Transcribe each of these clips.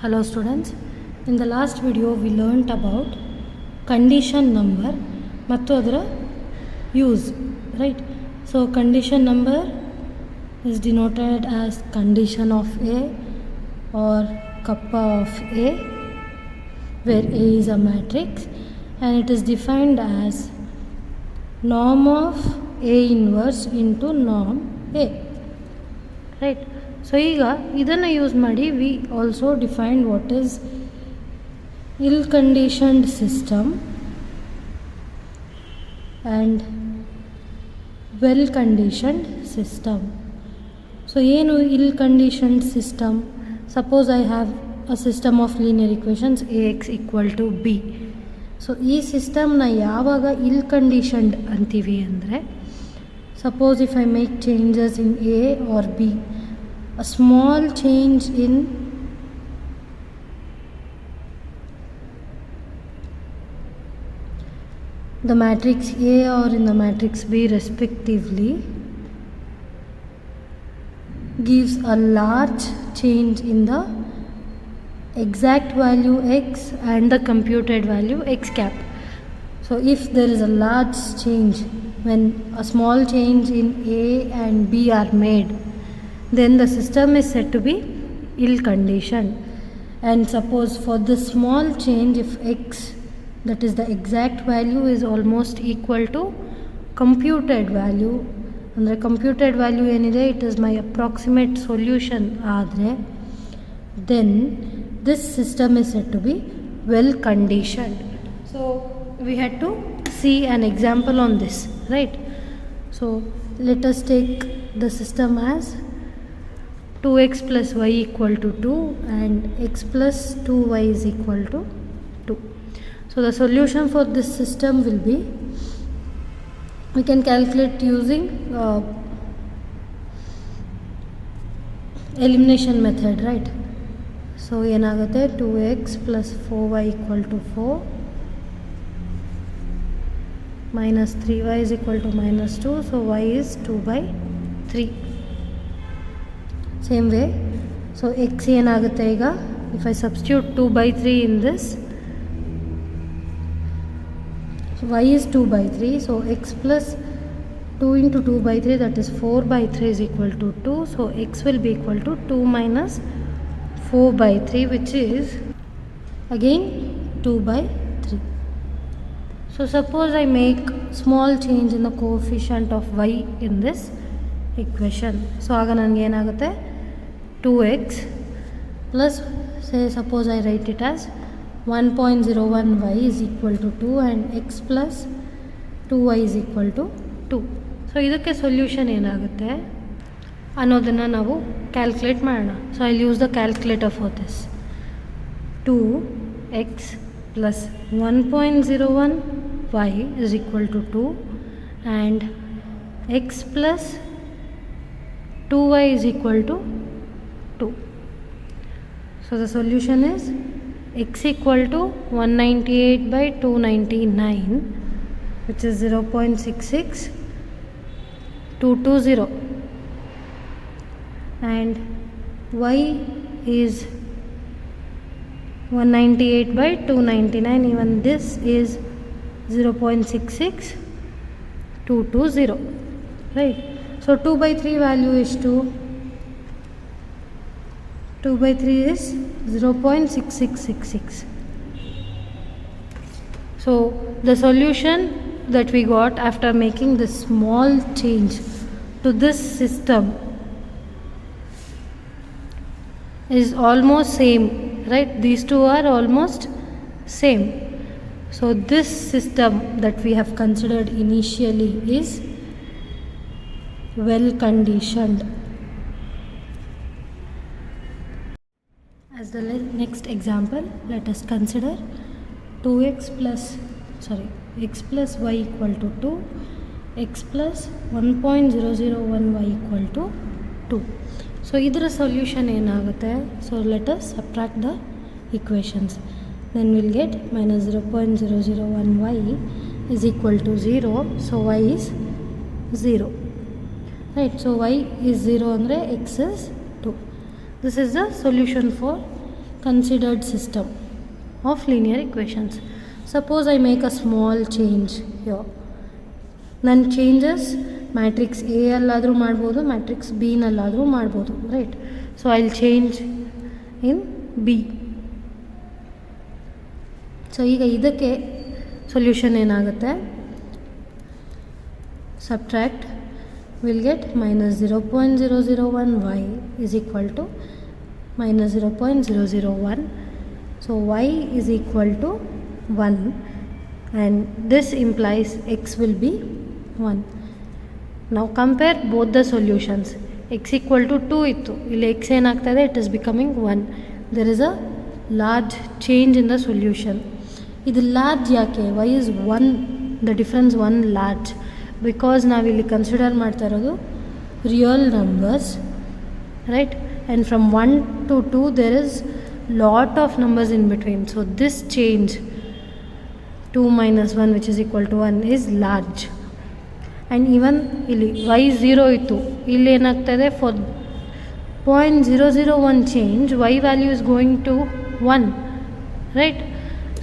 Hello students, in the last video we learnt about condition number ಮತ್ತು ಅದರ use, right? So condition number is denoted as condition of A or kappa of A, where A is a matrix and it is defined as norm of A inverse into norm A, right? So ಈಗ ಇದನ್ನು use ಮಾಡಿ we also defined what is ill conditioned system and well conditioned system. So ಏನು ill conditioned system? Suppose I have a system of linear equations AX = B. So ಈ ಸಿಸ್ಟಮ್ನ ಯಾವಾಗ ill conditioned ಅಂತೀವಿ ಅಂದರೆ, suppose if I make changes in A or B, a small change in the matrix A or in the matrix B respectively gives a large change in the exact value X and the computed value X cap. So if there is a large change, when a small change in A and B are made, then the system is said to be ill conditioned. And suppose for this small change, if X, that is the exact value, is almost equal to computed value, and the computed value enide it is my approximate solution adre, then this system is said to be well conditioned. So we had to see an example on this, right? So let us take the system as 2x plus y equal to 2 and x plus 2y is equal to 2. So the solution for this system will be, we can calculate using elimination method, right? So ಏನಾಗುತ್ತೆ, 2x plus 4y equal to 4 minus 3y is equal to minus 2, so y is 2/3. Same way, so x ಏನಾಗುತ್ತೆ ಈಗ, if I substitute 2/3 in this, so y is 2/3, so x plus 2 into 2/3, that is 4/3 is equal to 2, so x will be equal to 2 minus 4/3, which is again 2/3. So suppose I make small change in the coefficient of y in this equation. So ಆಗ ನನಗೆ ಏನಾಗುತ್ತೆ, 2x plus, say suppose I write it as 1.01y is equal to 2 and x plus 2y is equal to 2. So ಇದಕ್ಕೆ solution ಏನಾಗುತ್ತೆ ಅನ್ನೋದನ್ನು ನಾವು calculate ಮಾಡೋಣ. So I use the calculator for this. 2x plus 1.01y is equal to 2 and x plus 2y is equal to 2. So the solution is x equal to 198/299, which is 0.66220, and y is 198/299, even this is 0.66220, right? So 2/3 value is 2. 2/3 is 0.6666. So the solution that we got after making this small change to this system is almost same, right? These two are almost same. So this system that we have considered initially is well conditioned. As the next example, let us consider x plus y equal to 2, x plus 1.001y equal to 2. So ಇದರ solution ಏನಾಗುತ್ತೆ? So let us subtract the equations. Then we'll get minus 0.001y is equal to 0. So y is 0, right? So y is 0 ಅಂದರೆ x is 2. This is the solution for considered system of linear equations. Suppose I make a small change here. ನನ್ನ changes matrix A ಅಲ್ಲಾದರೂ ಮಾಡ್ಬೋದು, matrix B ನಲ್ಲಾದರೂ ಮಾಡ್ಬೋದು, right? So I will change in B. So ಈಗ ಇದಕ್ಕೆ solution ಏನಾಗುತ್ತೆ? Subtract will get -0.001y is equal to -0.001. So y is equal to 1, and this implies x will be 1. Now compare both the solutions. x equal to 2 ittu, ಇಲ್ಲಿ x ಏನಾಗ್ತದೆ? It is becoming 1. There is a large change in the solution. ಇದು large ಯಾಕೆ? y is 1, the difference 1 large, because ನಾವಿಲ್ಲಿ consider ಮಾಡ್ತಾ ಇರೋದು real numbers, right? And from 1 to 2 there is lot of numbers in between. So this change 2 minus 1 which is equal to 1 is large. And even ಇಲ್ಲಿ y 0 ಇತ್ತು, ಇಲ್ಲಿ ಏನಾಗ್ತದೆ? For 0.001 change y value is going to 1, right?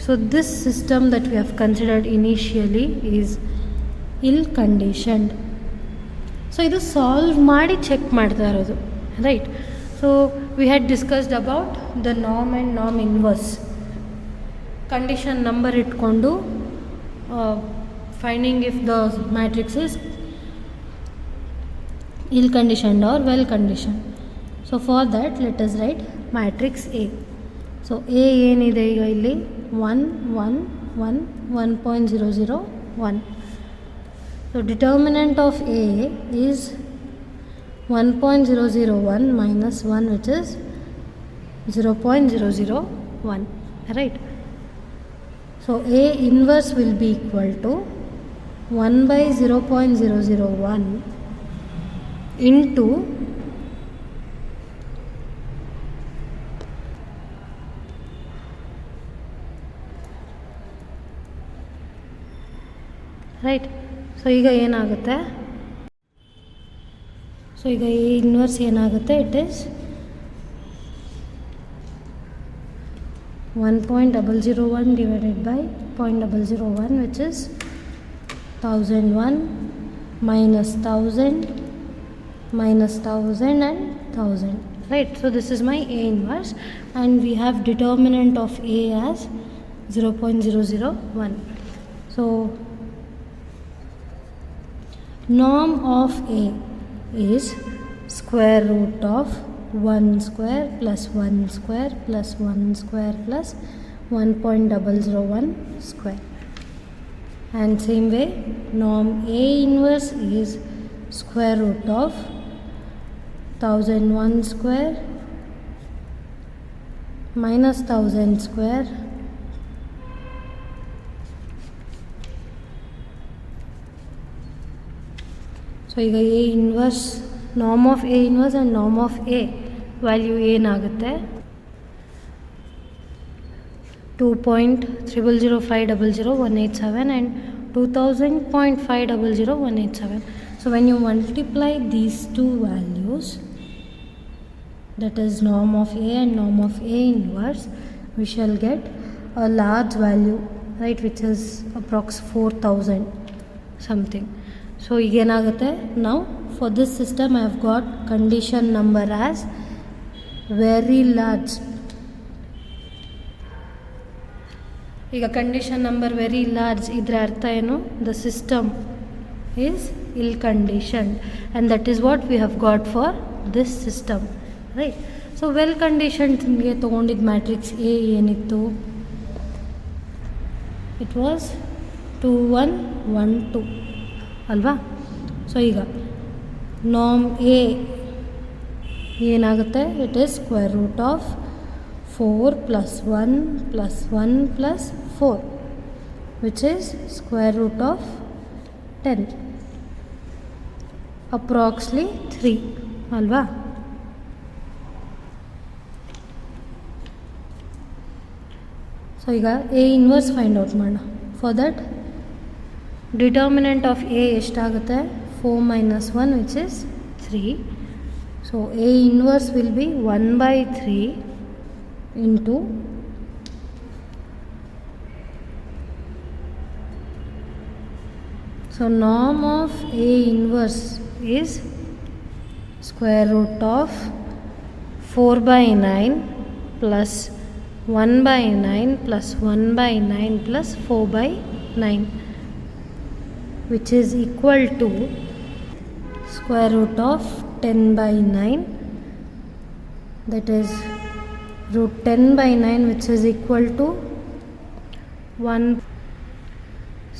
So this system that we have considered initially is ill conditioned. So ಇದು solve ಮಾಡಿ check ಮಾಡ್ತಾ ಇರೋದು, right? So we had discussed about the norm and norm inverse. Condition number itkondu finding if the matrix is ill conditioned or well conditioned. So for that let us write matrix A. So A ಏನಿದೆ ಈಗ ಇಲ್ಲಿ 1 1 1 1.001. So determinant of A is 1.001 minus 1 which is 0.001, right? So A inverse will be equal to 1 by 0.001 into right? So ಈಗ ಏನಾಗುತ್ತೆ? So ಈಗ ಈ inverse ಏನಾಗುತ್ತೆ? It is 1.001 divided by 0.001 which is 1001 minus 1000 minus 1000 and 1000, right? So this is my A inverse, and we have determinant of A as 0.001. So norm of A is square root of 1 square plus 1 square plus 1 square plus 1.001 square. And same way norm A inverse is square root of 1001 square minus 1000 square so ಈಗ A inverse, norm of A inverse and norm of A value ಏನಾಗುತ್ತೆ? 2.000500,187 and 2000.500,187. So when you multiply these two values, that is norm of A and norm of A inverse, we shall get a large value, right, which is approx 4000 something. So ಏನಾಗುತ್ತೆ? Now for this system I have got condition number as very large. ಈಗ condition number very large ಇದರ ಅರ್ಥ ಏನು? The system is ill conditioned, and that is what we have got for this system, right? So well ಕಂಡೀಷನ್ಗೆ ತೊಗೊಂಡಿದ್ದ matrix A ಏನಿತ್ತು? It was 2 1 1 2 ಅಲ್ವಾ? So ಈಗ norm A ಏನಾಗುತ್ತೆ? It is square root of 4 plus 1 plus 1 plus 4 which is square root of 10, approximately 3 alva. So iga A inverse find out ಮಾಡೋಣ. For that determinant of A ಎಷ್ಟಾಗುತ್ತೆ? 4 minus 1 which is 3. So A inverse will be 1 by 3 into so norm of A inverse is square root of 4 by 9 plus 1 by 9 plus 1 by 9 plus 4 by 9, which is equal to square root of 10 by 9, that is root 10 by 9, which is equal to 1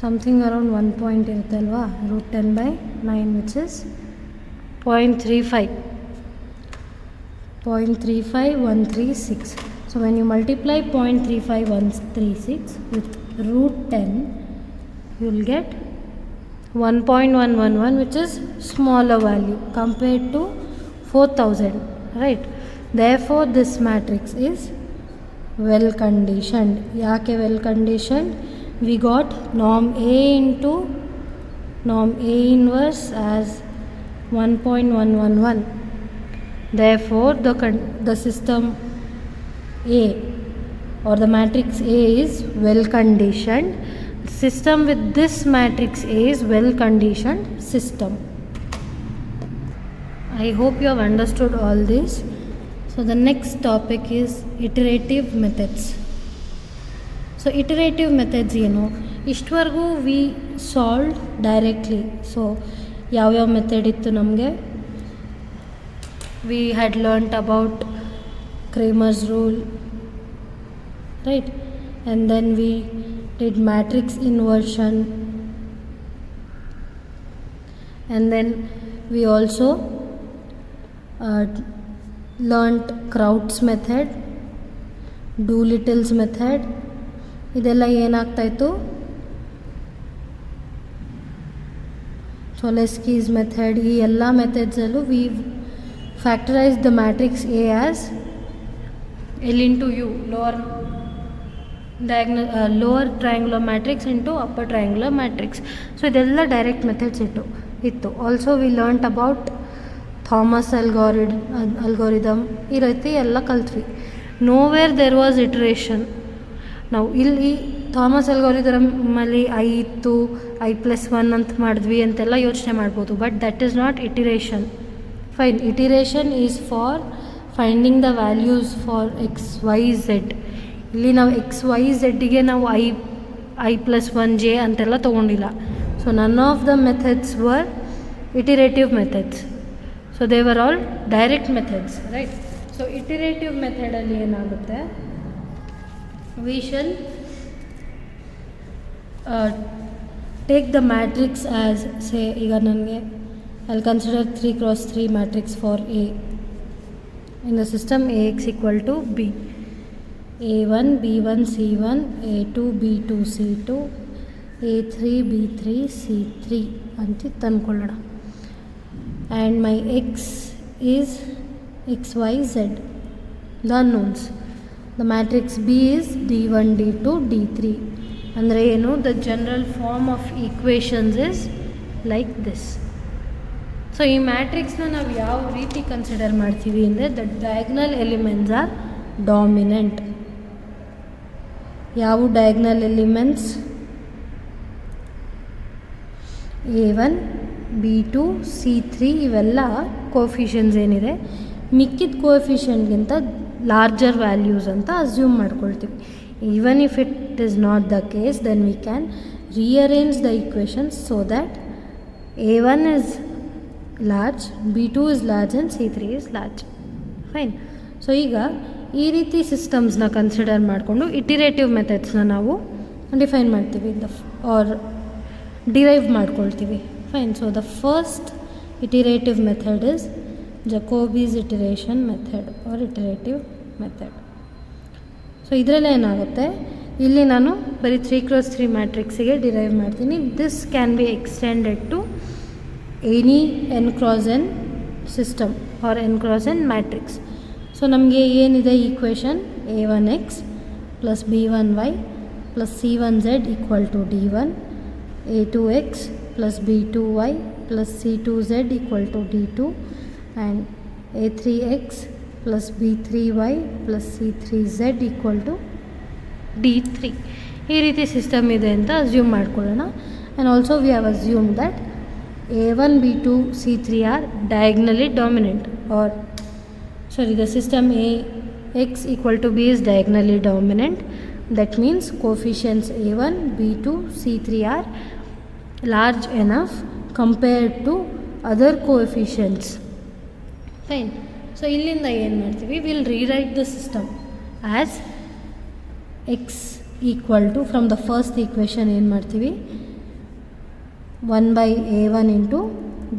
something around 1 point iruthalva, root 10 by 9, which is 0.35136. So when you multiply 0.35136 with root 10, you will get 1.111, which is smaller value compared to 4000, right? Therefore this matrix is well conditioned. Yake well conditioned? We got norm A into norm A inverse as 1.111. Therefore the system A or the matrix A is well conditioned. System with this matrix A is well conditioned system. I hope you have understood all this. So the next topic is iterative methods. So iterative methods ಇಷ್ಟವರೆಗೂ we solved directly. So ಯಾವ್ಯಾವ method ಇತ್ತು ನಮಗೆ? We had learnt about Cramer's rule, right? And then we did matrix inversion, and then we also learnt Kraut's method, Doolittle's method. ಇದೆಲ್ಲ ಏನಾಗ್ತಾಯಿತ್ತು? Cholesky's method. ಈ ಎಲ್ಲ ಮೆಥಡ್ಸಲ್ಲೂ we factorize the matrix A as L into U, lower triangular matrix into upper triangular matrix. So ಇದೆಲ್ಲ direct methods ಇತ್ತು. Also we learnt about Thomas algorithm. ಈ ರೀತಿ ಎಲ್ಲ ಕಲ್ತ್ವಿ. Nowhere there was iteration. ನಾವು ಇಲ್ಲಿ Thomas ಅಲ್ಗಾರಿದಮಲ್ಲಿ I ಇತ್ತು, i+1 ಅಂತ ಮಾಡಿದ್ವಿ ಅಂತೆಲ್ಲ ಯೋಚನೆ ಮಾಡ್ಬೋದು. But that is not iteration. Fine, iteration is for finding the values for XYZ. ಇಲ್ಲಿ ನಾವು XYZಗೆ ನಾವು i+1j ಅಂತೆಲ್ಲ ತೊಗೊಂಡಿಲ್ಲ. So none of the methods were iterative methods. So they were all direct methods, right? So iterative ಮೆಥಡಲ್ಲಿ ಏನಾಗುತ್ತೆ, we shall take the matrix as, say ಈಗ ನನಗೆ I'll consider 3x3 matrix for A in the system AX equal to B, A1 B1 C1 A2 B2 C2 A3 B3 C3 ಅಂತ ತಂದ್ಕೊಳ್ಳೋಣ. and my X is XYZ, the unknowns. The matrix B is D1 D2 D3. ಅಂದರೆ ಏನು? the general form of equations is like this. So ಈ ಮ್ಯಾಟ್ರಿಕ್ಸ್ನ ನಾವು ಯಾವ ರೀತಿ consider ಮಾಡ್ತೀವಿ ಅಂದರೆ, the diagonal elements are dominant. ಯಾವ diagonal elements? A1 B2 C3 ಇವೆಲ್ಲ ಕೋಫಿಷಿಯನ್ಸ್ ಏನಿದೆ, ಮಿಕ್ಕಿದ ಕೋಫಿಷಿಯನ್ಟ್ಗಿಂತ ಲಾರ್ಜರ್ ವ್ಯಾಲ್ಯೂಸ್ ಅಂತ ಅಸ್ಯೂಮ್ ಮಾಡ್ಕೊಳ್ತೀವಿ. Even if it is not the case, then we can rearrange the equations so that A1 is large, B2 is large and C3 is large. Fine. So ಈಗ ಈ ರೀತಿ ಸಿಸ್ಟಮ್ಸ್ನ consider ಮಾಡಿಕೊಂಡು iterative ಮೆಥಡ್ಸ್ನ ನಾವು define ಮಾಡ್ತೀವಿ or derive ಮಾಡ್ಕೊಳ್ತೀವಿ. Fine. So the first iterative method is Jacobi's iteration method or iterative method. So ಇದರಲ್ಲಿ ಏನಾಗುತ್ತೆ, ಇಲ್ಲಿ ನಾನು ಬರೀ 3x3 ಮ್ಯಾಟ್ರಿಕ್ಸಿಗೆ ಡಿರೈವ್ ಮಾಡ್ತೀನಿ. This can be extended to any n×n system or n×n matrix. So ನಮಗೆ ಏನಿದೆ equation, a1x plus b1y plus c1z equal to d1, a2x plus b2y plus c2z equal to d2 and a3x plus b3y plus c3z equal to d3. ಈ ರೀತಿ system ಇದೆ ಅಂತ assume ಮಾಡ್ಕೊಳ್ಳೋಣ. And also we have assume that a1 b2 c3 are diagonally dominant, or sorry, the system ax equal to b is diagonally dominant. That means coefficients a1 b2 c3 are large enough compared to other coefficients. Fine. So ಇಲ್ಲಿಂದ ಏನು ಮಾಡ್ತೀವಿ, will rewrite the system as x equal to, from the first equation ಏನು ಮಾಡ್ತೀವಿ, 1/a1 into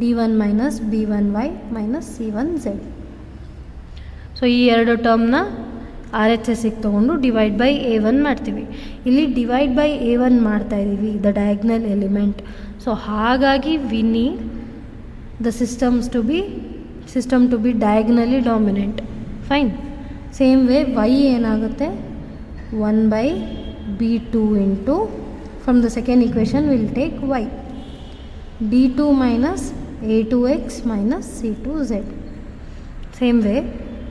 d1 minus b1y minus c1z. So ಈ ಎರಡು ಟರ್ಮ್ನ RHSಗೆ ತೊಗೊಂಡು divide by a1 ಮಾಡ್ತೀವಿ. ಇಲ್ಲಿ ಡಿವೈಡ್ ಬೈ a1 ಮಾಡ್ತಾಯಿದ್ದೀವಿ, ದ ಡಯಾಗ್ನಲ್ ಎಲಿಮೆಂಟ್. ಸೊ ಹಾಗಾಗಿ we need the system to be diagonally dominant. Fine. Same way y ಏನಾಗುತ್ತೆ, 1/b2 into, from the second equation will take y, d2 minus a2x minus c2z. Same way,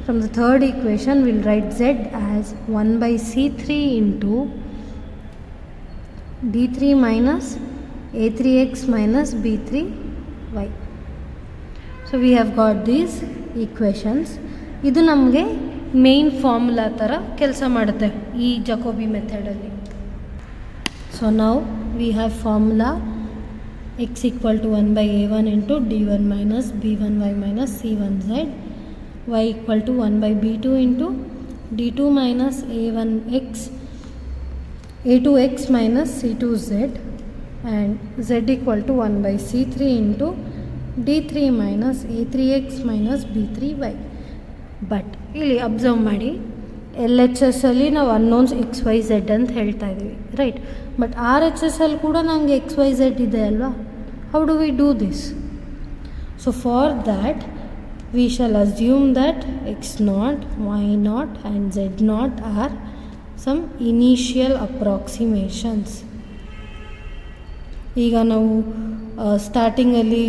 from the third equation we'll write z as 1/c3 into d3 minus a3x minus b3y. So we have got these equations. ಇದು ನಮಗೆ main formula ಥರ ಕೆಲಸ ಮಾಡುತ್ತೆ ಈ ಜಾಕೋಬಿ ಮೆಥಡಲ್ಲಿ. So ನಾವು we have formula x equal to 1/a1 into d1 minus b1y minus c1z, y equal to 1/b2 into d2 minus a2x minus c2z, and z equal to 1/c3 into d3 minus a3x minus b3y. But ಇಲ್ಲಿ observe ಮಾಡಿ, LHS ಅಲ್ಲಿ ನಾವು unknowns XYZ ಅಂತ ಹೇಳ್ತಾ ಇದ್ದೀವಿ, right? But RHS ಅಲ್ಲಿ ಕೂಡ ನನಗೆ XYZ ಇದೆ ಅಲ್ವಾ? How do we do this? So for that we shall assume that x0, y0 and z0 are some initial approximations. ಈಗ ನಾವು ಸ್ಟಾರ್ಟಿಂಗಲ್ಲಿ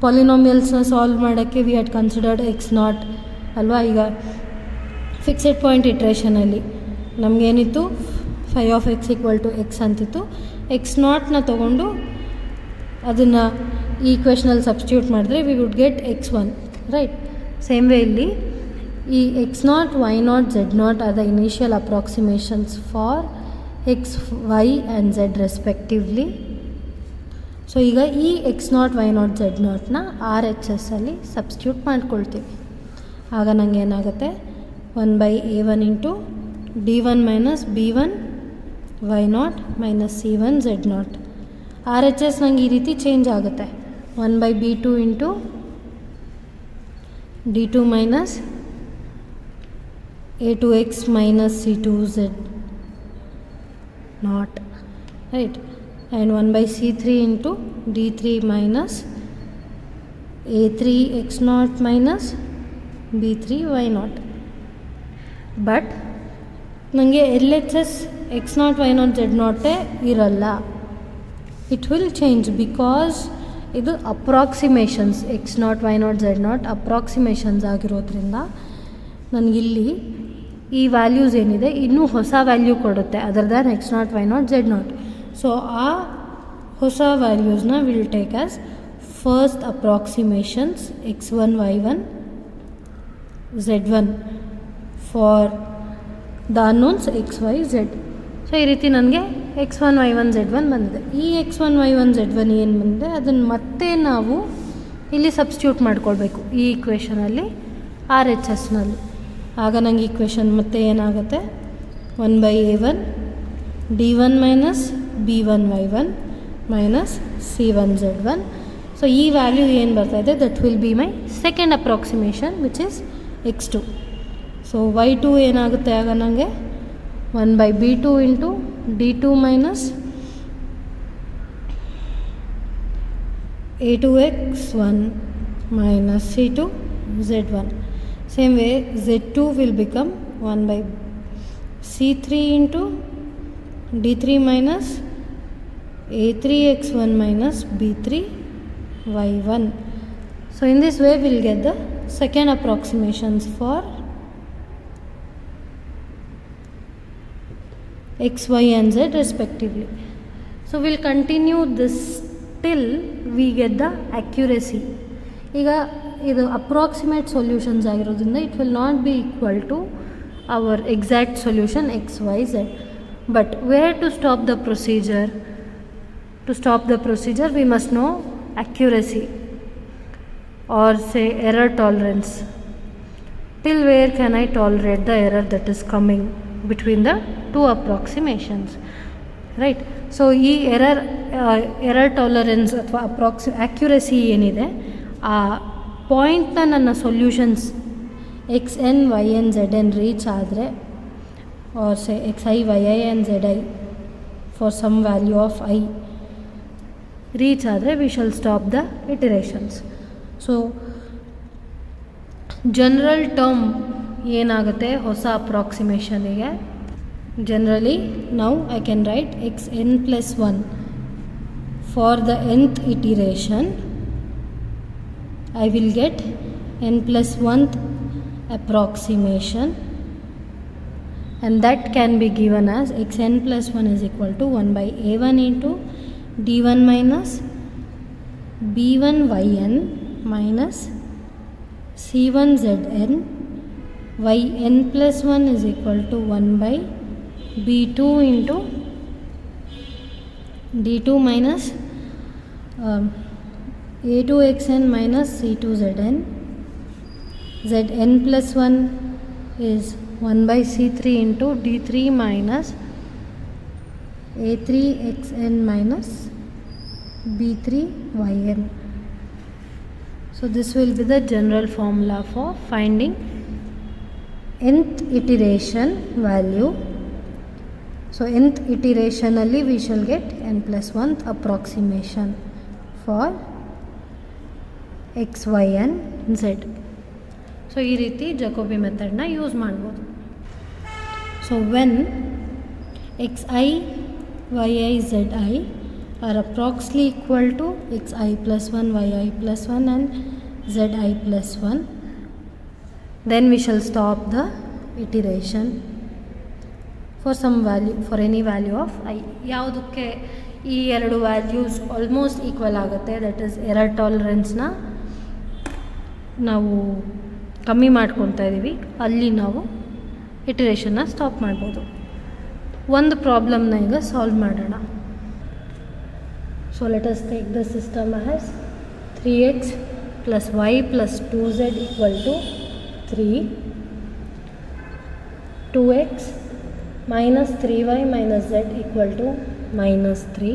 ಪಾಲಿನಾಮಿಯಲ್ಸ್ನ ಸಾಲ್ವ್ ಮಾಡೋಕ್ಕೆ ವಿ ಹ್ಯಾಡ್ ಕನ್ಸಿಡರ್ಡ್ x0 ಅಲ್ವಾ? ಈಗ ಫಿಕ್ಸೆಡ್ ಪಾಯಿಂಟ್ ಇಟ್ರೇಷನಲ್ಲಿ ನಮಗೇನಿತ್ತು, phi of x equal to x ಅಂತಿತ್ತು. x0ನ ತೊಗೊಂಡು ಅದನ್ನು ಈ ಈಕ್ವೇಷನಲ್ಲಿ ಸಬ್ಸ್ಟಿಟ್ಯೂಟ್ ಮಾಡಿದ್ರೆ we would get x1, right? Same way ಇಲ್ಲಿ ಈ x0, y0, z0 are the initial ಅಪ್ರಾಕ್ಸಿಮೇಷನ್ಸ್ for x, y and z respectively. So ಈಗ ಈ x0, y0, z0ನ RHS ಅಲ್ಲಿ ಸಬ್ಸ್ಟಿಟ್ಯೂಟ್ ಮಾಡ್ಕೊಳ್ತೀವಿ. ಆಗ ನನಗೆ ಏನಾಗುತ್ತೆ, 1/a1 into d1 minus b1 y0 minus c1 z0. RHS ನಂಗೆ ಈ ರೀತಿ ಚೇಂಜ್ ಆಗುತ್ತೆ, 1/b2 into d2 minus a2x minus c2z not, right? And 1/c3 into d3 minus a3x0 minus b3y0. But ನನಗೆ LHS x0, y0, z0 ಇರಲ್ಲ. It will change because ಇದು ಅಪ್ರಾಕ್ಸಿಮೇಷನ್ಸ್, x0, y0, z0 ಅಪ್ರಾಕ್ಸಿಮೇಷನ್ಸ್ ಆಗಿರೋದ್ರಿಂದ ನನಗಿಲ್ಲಿ ಈ values ಏನಿದೆ ಇನ್ನೂ ಹೊಸ value ಕೊಡುತ್ತೆ other than x0, y0, z0. So ಆ ಹೊಸ ವ್ಯಾಲ್ಯೂಸ್ನ will take as first approximations x1, y1, z1 for the unknowns x, y, z. So ಈ ರೀತಿ ನನಗೆ x1, y1, z1 ಬಂದಿದೆ. ಈ x1, y1, z1 ಏನು ಬಂದಿದೆ ಅದನ್ನು ಮತ್ತೆ ನಾವು ಇಲ್ಲಿ ಸಬ್ಸ್ಟಿಟ್ಯೂಟ್ ಮಾಡ್ಕೊಳ್ಬೇಕು ಈ ಈಕ್ವೇಷನಲ್ಲಿ, RHSನಲ್ಲಿ. ಆಗ ನನಗೆ ಈಕ್ವೇಷನ್ ಮತ್ತೆ ಏನಾಗುತ್ತೆ, 1/a1 d1 minus b1y1 minus c1 z1. So ಈ ವ್ಯಾಲ್ಯೂ ಏನು ಬರ್ತಾಯಿದೆ, that will be my second approximation which is x2. So y2 ಏನಾಗುತ್ತೆ, ಆಗ ನನಗೆ 1/b2 into d2 minus a2x1 minus c2 z1. Same way z2 will become 1/c3 into d3 minus a3x1 minus b3y1. So in this way we will get the second approximations for x, y and z respectively. So we'll continue this till we get the accuracy. ಈಗ ಇದು approximate solutions ಆಗಿರೋದ್ರಿಂದ it will not be equal to our exact solution X Y Z. But where to stop the procedure? To stop the procedure we must know accuracy or say error tolerance. Till where can I tolerate the error that is coming between the two approximations, right? So ಈ error tolerance ಅಥವಾ accuracy ಏನಿದೆ ಆ ಪಾಯಿಂಟ್ನ ನನ್ನ solutions X N Y N Z N reach ಆದರೆ or say X I Y I and Z I for some value of I reach ಆದರೆ we shall stop the iterations. So general term ಏನಾಗುತ್ತೆ ಹೊಸ ಅಪ್ರಾಕ್ಸಿಮೇಷನಿಗೆ? Generally now I can write X N plus 1 for the nth iteration I will get n plus 1th approximation, and that can be given as xn plus 1 is equal to 1 by a1 into d1 minus b1 yn minus c1 zn yn plus 1 is equal to 1 by b2 into d2 minus a2xn minus c2zn. Zn plus 1 is 1 by c3 into d3 minus a3xn minus b3yn. So this will be the general formula for finding nth iteration value. So nth iteration alli we shall get n plus 1th approximation for X Y and Z. So ಈ ರೀತಿ Jacobi ಮೆಥಡ್ನ use ಮಾಡ್ಬೋದು. So when X I Y I Z I are approximately equal to X I plus 1 Y I plus 1 and Z I plus 1, then we shall stop the iteration for some value, for any value of I. ಯಾವುದಕ್ಕೆ ಈ ಎರಡು values almost equal ಆಗುತ್ತೆ, that is error ಟಾಲರೆನ್ಸ್ನ ನಾವು ಕಮ್ಮಿ ಮಾಡ್ಕೊತಾ ಇದ್ದೀವಿ, ಅಲ್ಲಿ ನಾವು ಇಟರೇಷನ್ನ ಸ್ಟಾಪ್ ಮಾಡ್ಬೋದು. ಒಂದು ಪ್ರಾಬ್ಲಮ್ನ ಈಗ ಸಾಲ್ವ್ ಮಾಡೋಣ. So let us take the system as 3x plus Y plus 2z equal to 3, 2x minus 3y minus z equal to minus 3,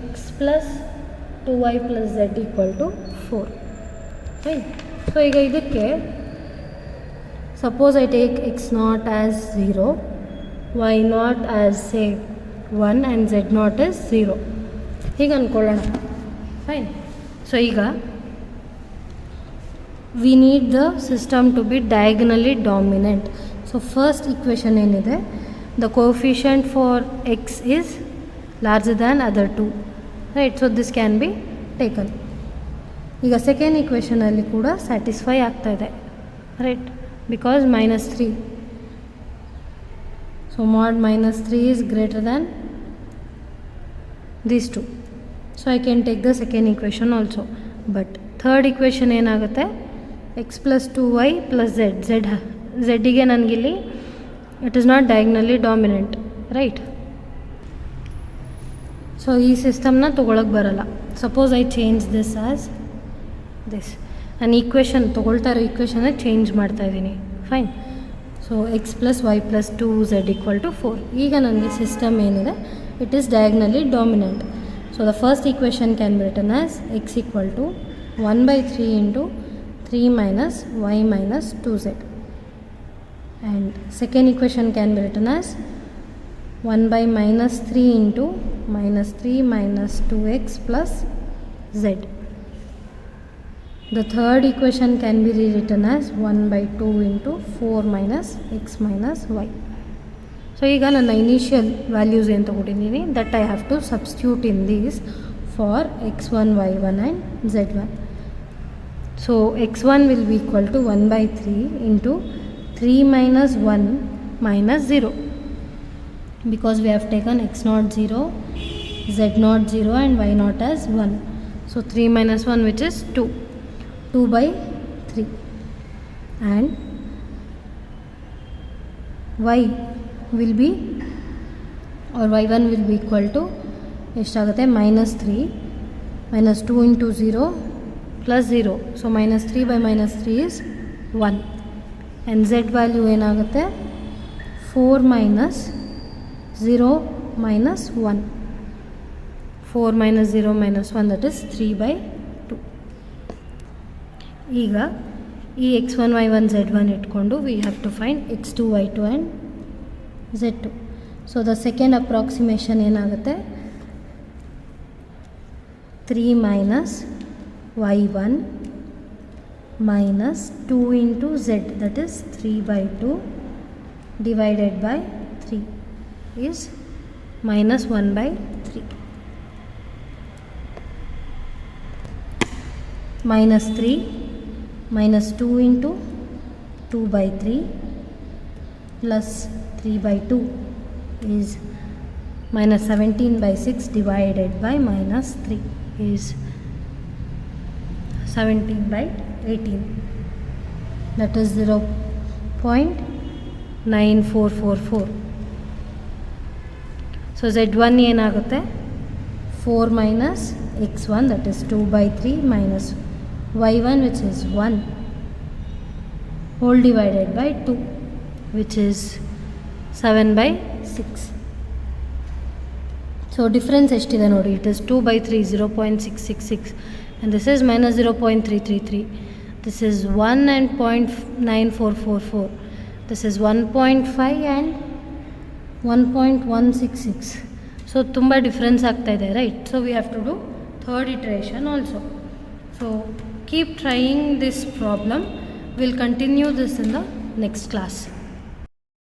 x plus 2y plus z equal to 4. Right? So ಈಗ ಇದಕ್ಕೆ suppose I take x naught as 0, y naught as say 1 and z naught is 0 ಹೀಗೆ ಅಂದ್ಕೊಳ್ಳೋಣ. Fine. So ಈಗ we need the system to be diagonally dominant. So first equation ಏನಿದೆ, the coefficient for x is larger than other two, right? So this can be taken. ಈಗ second ಇಕ್ವೇಷನಲ್ಲಿ ಕೂಡ satisfy ಆಗ್ತಾ ಇದೆ, right, because -3. So mod -3 is greater than these two. So I can take the second equation also. But third equation ಏನಾಗುತ್ತೆ, x plus 2y plus z. ಝೆಡ್ಡಿಗೆ ನನಗಿಲ್ಲಿ it is not diagonally dominant, right? So ಈ ಸಿಸ್ಟಮ್ನ ತೊಗೊಳಕ್ಕೆ ಬರಲ್ಲ. Suppose I change this as this, ನಾನು equation ತೊಗೊಳ್ತಾ ಇರೋ ಈಕ್ವೇಷನ್ನ ಚೇಂಜ್ ಮಾಡ್ತಾಯಿದ್ದೀನಿ. Fine. So X plus Y plus 2z equal to 4. ಈಗ ನನಗೆ ಸಿಸ್ಟಮ್ ಏನಿದೆ, it is diagonally dominant. So the first equation can be written as X equal to 1/3 into 3 minus y minus 2z. And second equation can be written as 1 by -3 into -3 minus 2x plus z. The third equation can be rewritten as 1 by 2 into 4 minus x minus y. So ಈಗ ನನ್ನ initial values ಏನು ತೊಗೊಂಡಿದ್ದೀನಿ, that I have to substitute in these for x1 y1 and z1. So x1 will be equal to 1 by 3 into 3 minus 1 minus 0, because we have taken x naught 0, z naught 0 and y naught as 1. So 3 minus 1, which is 2. 2 by 3, and y will be, or y1 will be equal to ಎಷ್ಟಾಗುತ್ತೆ minus 3 minus 2 into 0 plus 0. So minus 3 by minus 3 is 1, and z value ಏನಾಗುತ್ತೆ 4 minus 0 minus 1. 4 minus 0 minus 1, that is 3 by 2. ಈಗ ಈ x1 y1 z1 ಇಟ್ಕೊಂಡು we have to find x2 y2 and z2. So the second approximation ಏನಾಗುತ್ತೆ 3 minus y1 minus 2 into z, that is 3 by 2 divided by 3 is minus 1 by 3. Minus 3 minus 2 into 2 by 3 plus 3 by 2 is minus 17 by 6 divided by minus 3 is 17 by 18, that is 0.9444. So z1 ಏನಾಗುತ್ತೆ 4 minus x1, that is 2 by 3 minus y1, which is 1 whole divided by 2, which is 7 by 6. So difference ಎಷ್ಟಿದೆ ನೋಡಿ, it is 2 by 3 0.666, and this is minus 0.333. This is 1 and 0.9444. This is 1.5 and 1.166. So ತುಂಬ difference ಆಗ್ತಾ ಇದೆ, right? So we have to do third iteration also. So keep trying this problem. We'll continue this in the next class.